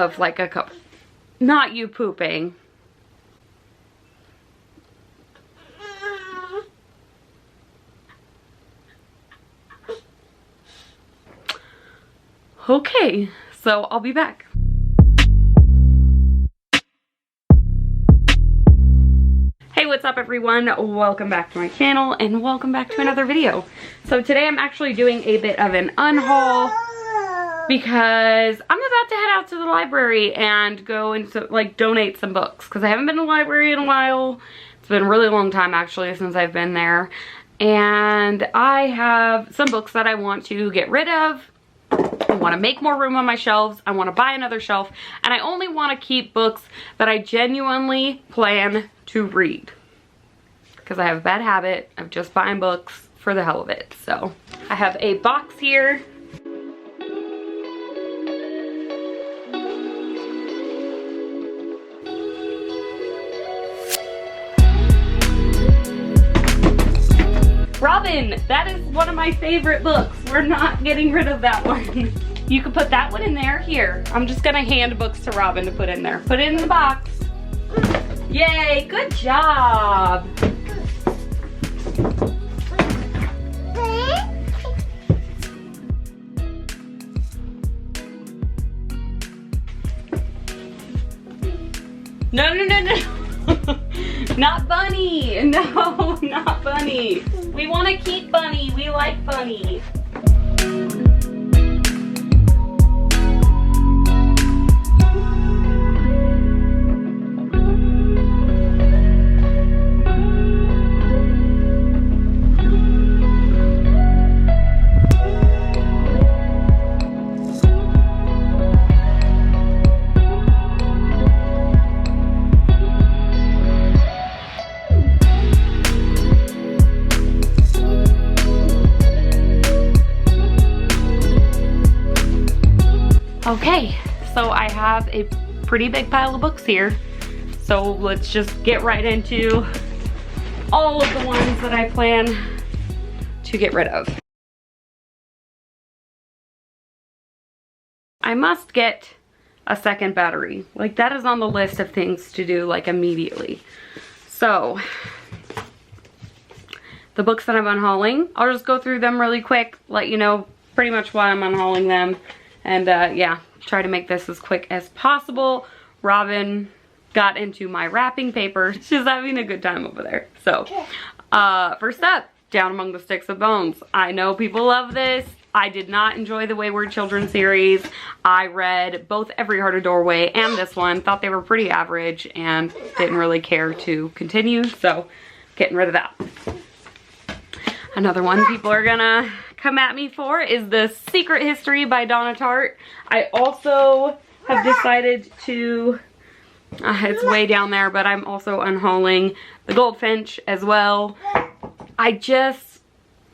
of like a couple. Not you pooping. Okay, so I'll be back. Hey, what's up everyone? Welcome back to my channel and welcome back to another video. So today I'm actually doing a bit of an unhaul because I'm about to head out to the library and go and like donate some books because I haven't been to the library in a while. It's been a really long time actually since I've been there, and I have some books that I want to get rid of. I want to make more room on my shelves. I want to buy another shelf, and I only want to keep books that I genuinely plan to read because I have a bad habit of just buying books for the hell of it. So I have a box here. Robin, that is one of my favorite books. We're not getting rid of that one. You can put that one in there. Here, I'm just gonna hand books to Robin to put in there. Put it in the box. Yay, good job. No, no, no, no. Not Bunny. No, not Bunny. We want to keep Bunny. We like Bunny. Okay, so I have a pretty big pile of books here. So let's just get right into all of the ones that I plan to get rid of. I must get a second battery. Like, that is on the list of things to do, like, immediately. So the books that I'm unhauling, I'll just go through them really quick, let you know pretty much why I'm unhauling them. And yeah, try to make this as quick as possible. Robin got into my wrapping paper. She's having a good time over there. So, first up, Down Among the Sticks of Bones. I know people love this. I did not enjoy the Wayward Children series. I read both Every Heart a Doorway and this one. Thought they were pretty average and didn't really care to continue. So, getting rid of that. Another one people are gonna come at me for is The Secret History by Donna Tartt. I also have decided to, it's way down there, but I'm also unhauling The Goldfinch as well. I just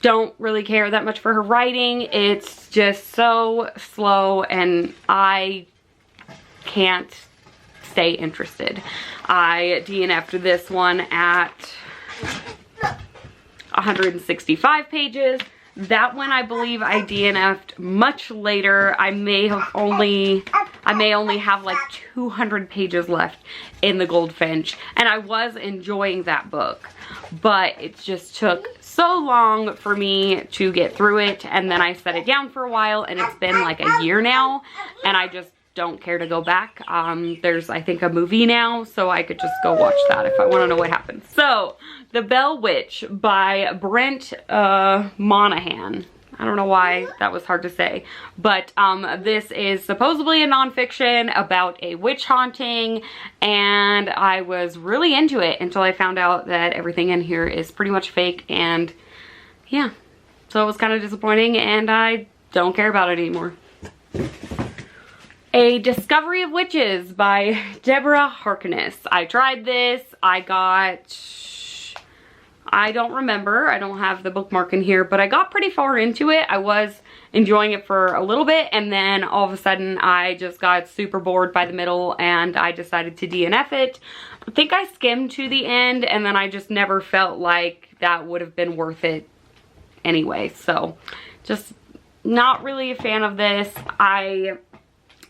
don't really care that much for her writing. It's just so slow and I can't stay interested. I DNF'd this one at 165 pages. That one I believe I DNF'd much later. I may only have like 200 pages left in The Goldfinch, and I was enjoying that book, but it just took so long for me to get through it, and then I set it down for a while, and it's been like a year now, and I just don't care to go back. There's, I think, a movie now, so I could just go watch that if I want to know what happens. So, The Bell Witch by Brent Monahan. I don't know why that was hard to say, but this is supposedly a nonfiction about a witch haunting, and I was really into it until I found out that everything in here is pretty much fake, and yeah, so it was kind of disappointing, and I don't care about it anymore. A Discovery of Witches by Deborah Harkness. I tried this. I don't remember. I don't have the bookmark in here, but I got pretty far into it. I was enjoying it for a little bit, and then all of a sudden I just got super bored by the middle and I decided to DNF it. I think I skimmed to the end, and then I just never felt like that would have been worth it anyway. So just not really a fan of this. I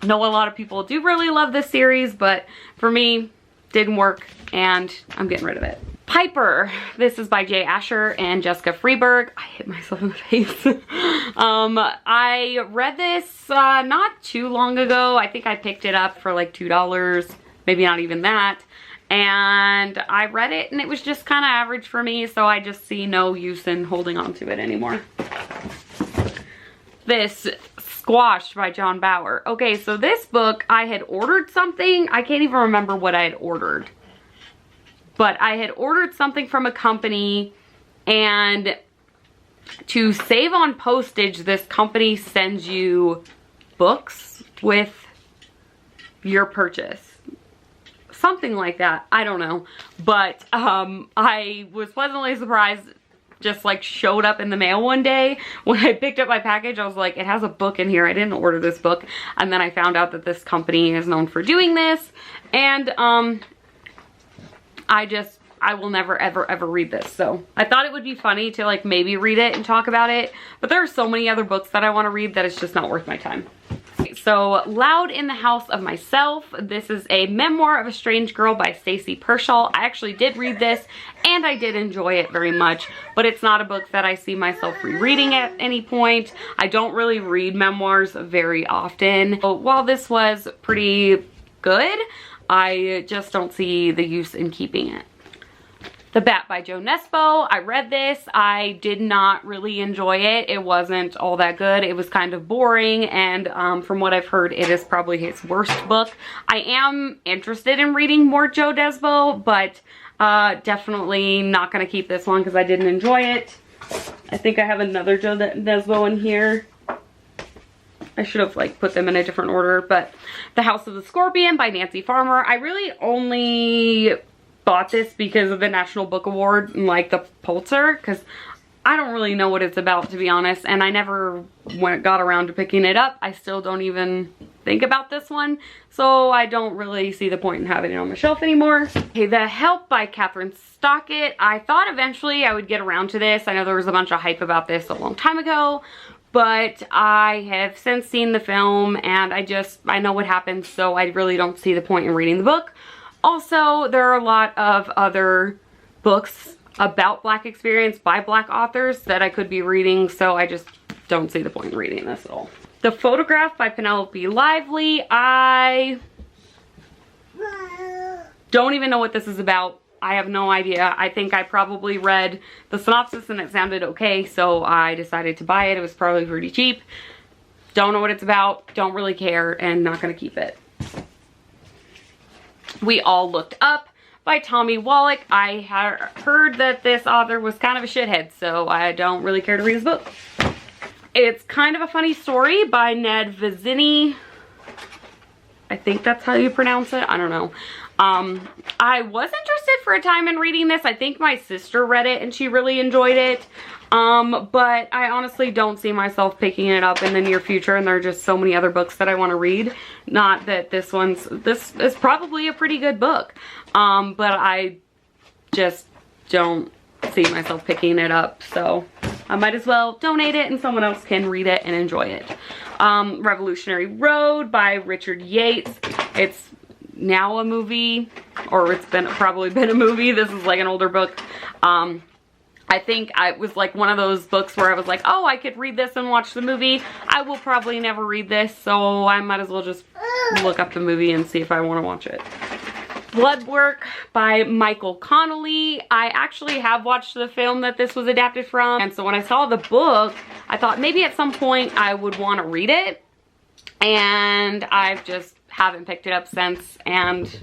know a lot of people do really love this series, but for me, didn't work, and I'm getting rid of it. Piper. This is by Jay Asher and Jessica Freeberg. I hit myself in the face. I read this not too long ago. I think I picked it up for like $2, maybe not even that. And I read it and it was just kind of average for me, so I just see no use in holding on to it anymore. This, Squashed by John Bauer. Okay, so this book, I had ordered something. I can't even remember what I had ordered. But I had ordered something from a company, and to save on postage, this company sends you books with your purchase. Something like that. I don't know. But I was pleasantly surprised. Just like showed up in the mail one day. When I picked up my package, I was like, it has a book in here. I didn't order this book. And then I found out that this company is known for doing this. And I will never ever read this. So I thought it would be funny to like maybe read it and talk about it, but there are so many other books that I want to read that it's just not worth my time. Okay, so Loud in the House of Myself. This is a memoir of a strange girl by Stacy Pershaw. I actually did read this and I did enjoy it very much, but it's not a book that I see myself rereading at any point. I don't really read memoirs very often. But while this was pretty good, I just don't see the use in keeping it. The Bat by Joe Nesbo. I read this. I did not really enjoy it. It wasn't all that good. It was kind of boring, and from what I've heard, it is probably his worst book. I am interested in reading more Joe Nesbo, but definitely not going to keep this one because I didn't enjoy it. I think I have another Joe Nesbo in here. I should have like put them in a different order, but The House of the Scorpion by Nancy Farmer. I really only bought this because of the National Book Award and like the Pulitzer, because I don't really know what it's about, to be honest, and I never got around to picking it up. I still don't even think about this one, so I don't really see the point in having it on my shelf anymore. Okay, The Help by Catherine Stockett. I thought eventually I would get around to this. I know there was a bunch of hype about this a long time ago, but I have since seen the film and I know what happens, so I really don't see the point in reading the book. Also, there are a lot of other books about Black experience by Black authors that I could be reading, so I just don't see the point in reading this at all. The Photograph by Penelope Lively. I don't even know what this is about. I have no idea. I think I probably read the synopsis and it sounded okay, so I decided to buy it. It was probably pretty cheap. Don't know what it's about, don't really care, and not gonna keep it. We All Looked Up by Tommy Wallach. I heard that this author was kind of a shithead, so I don't really care to read his book. It's kind of a funny story by Ned Vizzini. I think that's how you pronounce it. I don't know. I was interested for a time in reading this. I think my sister read it and she really enjoyed it. But I honestly don't see myself picking it up in the near future, and there are just so many other books that I want to read. Not that this is probably a pretty good book, but I just don't see myself picking it up, so I might as well donate it and someone else can read it and enjoy it. Revolutionary Road by Richard Yates. It's now a movie, or it's probably been a movie. This is like an older book. I think it was like one of those books where I was like, oh, I could read this and watch the movie. I will probably never read this, so I might as well just look up the movie and see if I want to watch it. Bloodwork by Michael Connolly. I actually have watched the film that this was adapted from, and so when I saw the book, I thought maybe at some point I would want to read it, and I just haven't picked it up since, and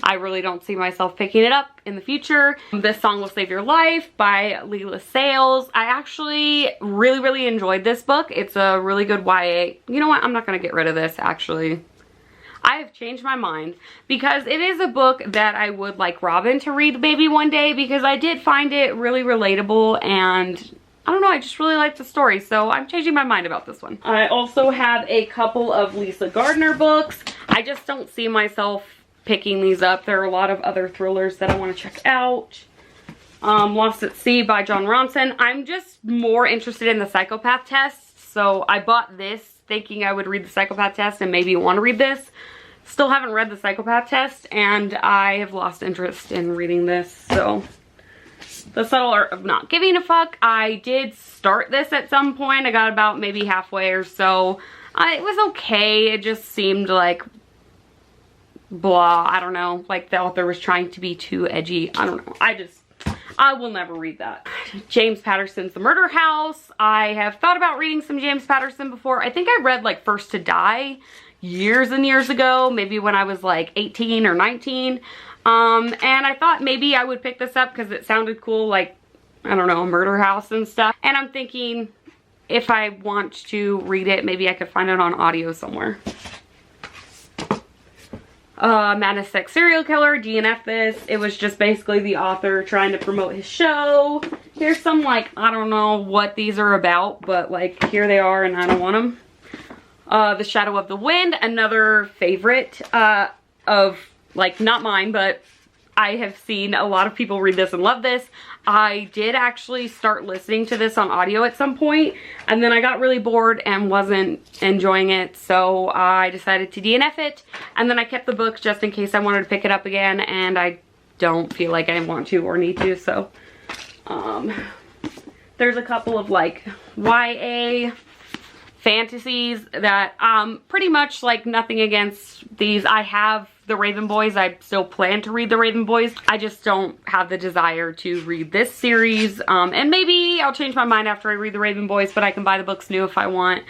I really don't see myself picking it up in the future. This Song Will Save Your Life by Leila Sales. I actually really enjoyed this book. It's a really good YA. You know what? I'm not going to get rid of this, actually. I have changed my mind because it is a book that I would like Robin to read maybe one day, because I did find it really relatable, and I don't know, I just really like the story, so I'm changing my mind about this one. I also have a couple of Lisa Gardner books. I just don't see myself picking these up. There are a lot of other thrillers that I want to check out. Lost at Sea by John Ronson. I'm just more interested in the psychopath tests, so I bought this thinking I would read The Psychopath Test and maybe want to read this. Still haven't read The Psychopath Test, and I have lost interest in reading this, so. The Subtle Art of Not Giving a Fuck. I did start this at some point. I got about maybe halfway or so. It was okay. It just seemed like blah. I don't know. Like the author was trying to be too edgy. I don't know. I will never read that. James Patterson's The Murder House. I have thought about reading some James Patterson before. I think I read like First to Die years and years ago. Maybe when I was like 18 or 19. And I thought maybe I would pick this up because it sounded cool, like, I don't know, a murder house and stuff. And I'm thinking if I want to read it, maybe I could find it on audio somewhere. Madness Sex Serial Killer, DNF this. It was just basically the author trying to promote his show. Here's some, like, I don't know what these are about, but like here they are and I don't want them. The Shadow of the Wind, another favorite of, like, not mine, but I have seen a lot of people read this and love this. I did actually start listening to this on audio at some point, and then I got really bored and wasn't enjoying it, so I decided to DNF it, and then I kept the book just in case I wanted to pick it up again, and I don't feel like I want to or need to, so. There's a couple of, like, YA fantasies that, pretty much, like, nothing against these. I have The Raven Boys. I still plan to read The Raven Boys. I just don't have the desire to read this series. And maybe I'll change my mind after I read The Raven Boys, but I can buy the books new if I want.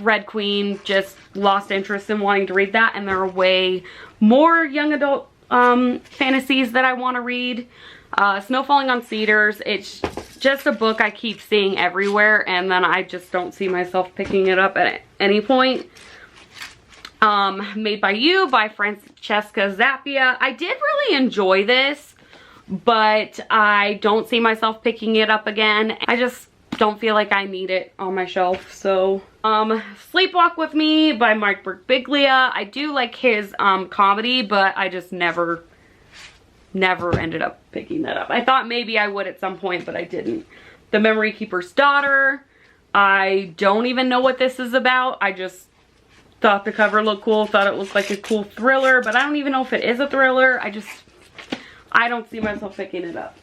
Red Queen, just lost interest in wanting to read that, and there are way more young adult fantasies that I want to read. Snow Falling on Cedars. It's just a book I keep seeing everywhere, and then I just don't see myself picking it up at any point. Made by You by Francesca Zappia. I did really enjoy this, but I don't see myself picking it up again. I just don't feel like I need it on my shelf. So, Sleepwalk with Me by Mike Birbiglia. I do like his comedy, but I just never ended up picking that up. I thought maybe I would at some point, but I didn't. The Memory Keeper's Daughter. I don't even know what this is about. I just thought the cover looked cool, thought it looked like a cool thriller, but I don't even know if it is a thriller. I don't see myself picking it up.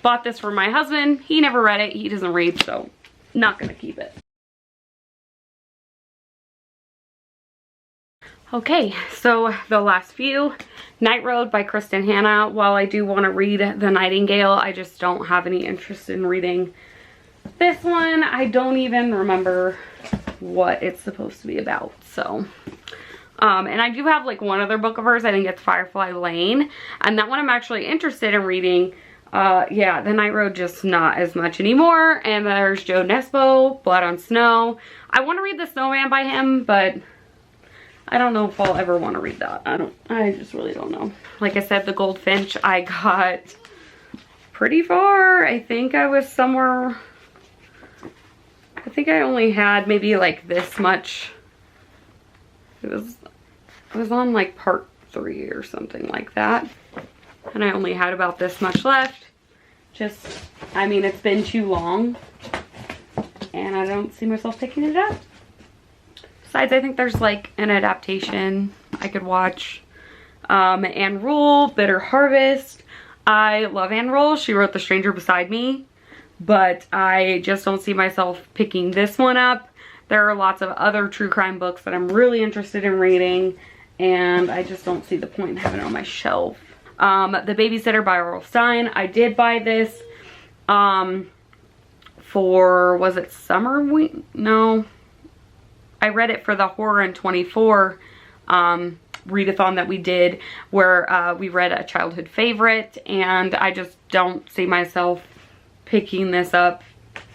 Bought this for my husband. He never read it. He doesn't read, so not gonna keep it. Okay, so the last few. Night Road by Kristen Hanna. While I do want to read The Nightingale, I just don't have any interest in reading this one. I don't even remember what it's supposed to be about, so. And I do have like one other book of hers. I think it's Firefly Lane, and that one I'm actually interested in reading. Yeah, The Night Road, just not as much anymore. And there's Joe Nesbo, Blood on Snow. I want to read The Snowman by him, but I don't know if I'll ever want to read that. I just really don't know. Like I said, The Goldfinch, I got pretty far. I think I was somewhere, I think I only had maybe like this much. It was on like part 3 or something like that. And I only had about this much left. Just, I mean, it's been too long. And I don't see myself picking it up. Besides, I think there's like an adaptation I could watch. Anne Rule, Bitter Harvest. I love Anne Rule. She wrote The Stranger Beside Me. But I just don't see myself picking this one up. There are lots of other true crime books that I'm really interested in reading. And I just don't see the point in having it on my shelf. The Babysitter by R.L. Stine. I did buy this for, was it summer week? No. I read it for the Horror in 24 readathon that we did, where we read a childhood favorite, and I just don't see myself picking this up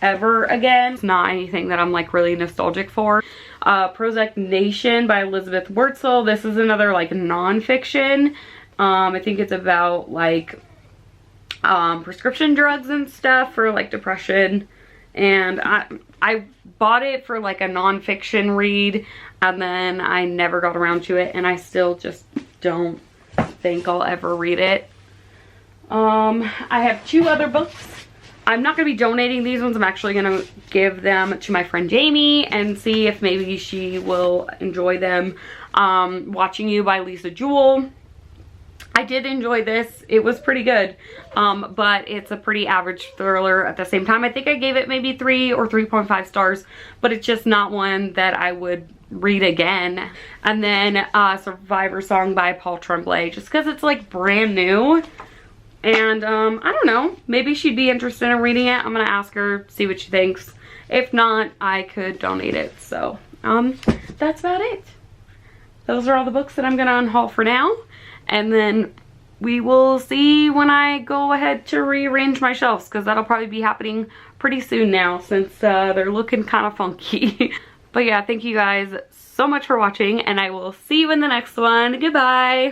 ever again. It's not anything that I'm like really nostalgic for. Prozac Nation by Elizabeth Wurtzel. This is another like non-fiction. I think it's about like prescription drugs and stuff for like depression, and I bought it for like a non-fiction read, and then I never got around to it, and I still just don't think I'll ever read it. I have 2 other books I'm not going to be donating these ones. I'm actually going to give them to my friend Jamie and see if maybe she will enjoy them. Watching You by Lisa Jewell. I did enjoy this. It was pretty good, but it's a pretty average thriller at the same time. I think I gave it maybe 3 or 3.5 stars, but it's just not one that I would read again. And then Survivor Song by Paul Tremblay, just because it's like brand new. And I don't know, maybe she'd be interested in reading it. I'm gonna ask her, see what she thinks. If not, I could donate it. So that's about it. Those are all the books that I'm gonna unhaul for now. And then we will see when I go ahead to rearrange my shelves, because that'll probably be happening pretty soon now, since they're looking kind of funky. But yeah, thank you guys so much for watching, and I will see you in the next one. Goodbye.